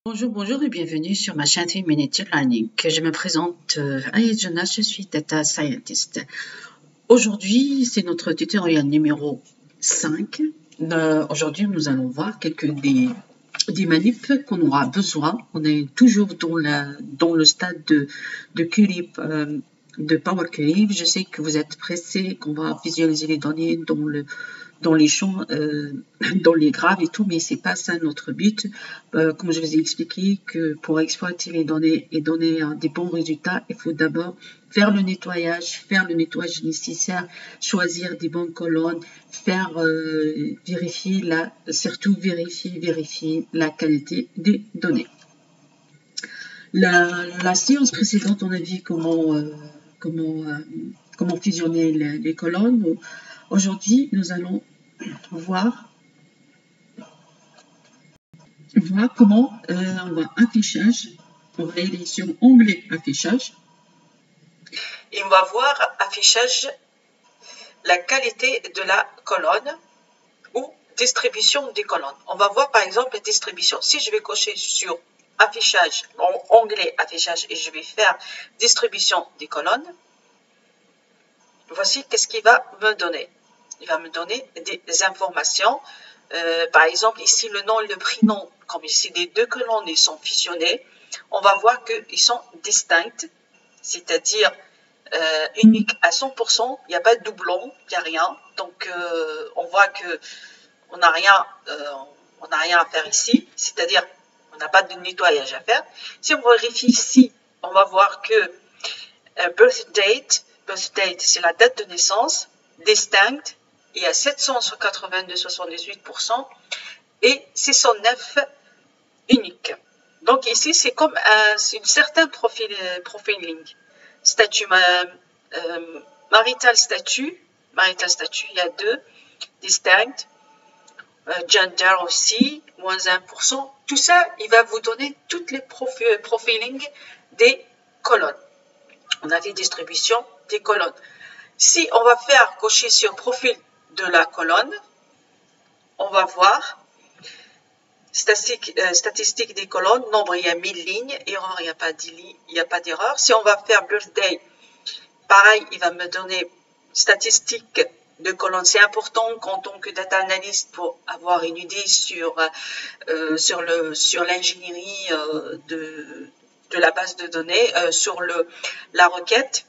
Bonjour et bienvenue sur ma chaîne 3 Minute Learning. Je me présente Ayed Jonas, je suis Data Scientist. Aujourd'hui, c'est notre tutoriel numéro 5. Aujourd'hui, nous allons voir quelques des manips qu'on aura besoin. On est toujours dans le stade de query, de Power Query. Je sais que vous êtes pressés, qu'on va visualiser les données dans les champs, dans les graphes et tout, mais c'est pas ça notre but. Comme je vous ai expliqué, que pour exploiter les données et donner des bons résultats, il faut d'abord faire le nettoyage nécessaire, choisir des bonnes colonnes, surtout vérifier la qualité des données. La séance précédente, on a vu comment fusionner les colonnes. Aujourd'hui, nous allons voir comment on va affichage. On va aller sur onglet affichage. Et on va voir affichage, la qualité de la colonne ou distribution des colonnes. On va voir par exemple distribution. Si je vais cocher sur affichage, onglet affichage et je vais faire distribution des colonnes, voici qu'est-ce qu'il va me donner. Il va me donner des informations. Par exemple, ici, le nom et le prénom, comme ici, les deux colonnes ils sont fusionnés, on va voir qu'ils sont distincts, c'est-à-dire uniques à 100%, il n'y a pas de doublon, il n'y a rien. Donc, on voit que on n'a rien à faire ici, c'est-à-dire on n'a pas de nettoyage à faire. Si on vérifie ici, on va voir que birth date, c'est la date de naissance, distinct, il y a 782,78% et 609 unique. Donc ici, c'est comme une certain profiling. Statut marital statut, il y a 2, distinct, gender aussi, moins 1%. Tout ça, il va vous donner toutes les profilings des colonnes. On a fait distribution des colonnes. Si on va faire cocher sur profil de la colonne, on va voir statistique des colonnes, nombre, il y a 1000 lignes, erreur, il n'y a pas d'erreur. Si on va faire birthday, pareil, il va me donner statistique de colonnes. C'est important en tant que data analyst pour avoir une idée sur l'ingénierie de la base de données, sur la requête.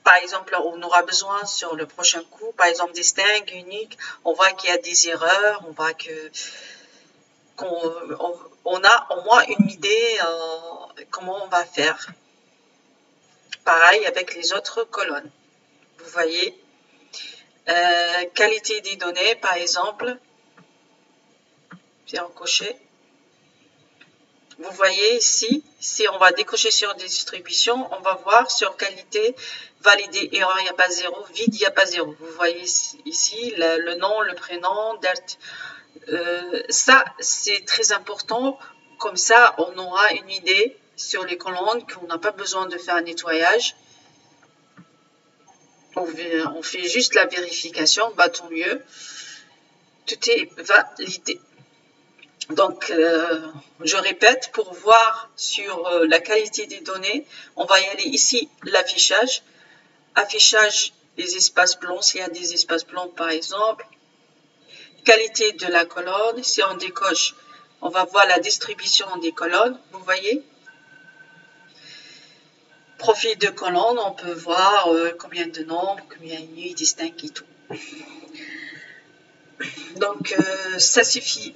Par exemple, on aura besoin sur le prochain coup, par exemple, distinct, unique, on voit qu'il y a des erreurs, on voit qu'on a au moins une idée comment on va faire. Pareil avec les autres colonnes. Vous voyez, qualité des données, par exemple, c'est encoché. Vous voyez ici, si on va décocher sur distribution, on va voir sur qualité, valider, erreur, il n'y a pas 0, vide, il n'y a pas 0. Vous voyez ici le nom, le prénom, date. Ça, c'est très important. Comme ça, on aura une idée sur les colonnes, qu'on n'a pas besoin de faire un nettoyage. On fait juste la vérification, bah, tant mieux. Tout est validé. Donc, je répète, pour voir sur la qualité des données, on va y aller ici, l'affichage. Affichage, les espaces blancs, s'il y a des espaces blancs par exemple. Qualité de la colonne, si on décoche, on va voir la distribution des colonnes, vous voyez. Profil de colonne, on peut voir combien de nombres, combien de nuits distincts et tout. Donc, ça suffit,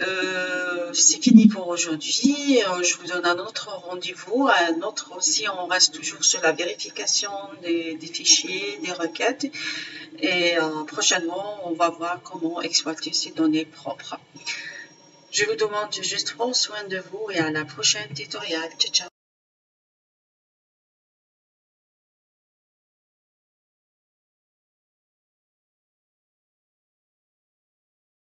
c'est fini pour aujourd'hui. Je vous donne un autre rendez-vous, un autre aussi. On reste toujours sur la vérification des fichiers, des requêtes. Et prochainement, on va voir comment exploiter ces données propres. Je vous demande juste prendre soin de vous et à la prochaine tutoriel. Ciao, ciao.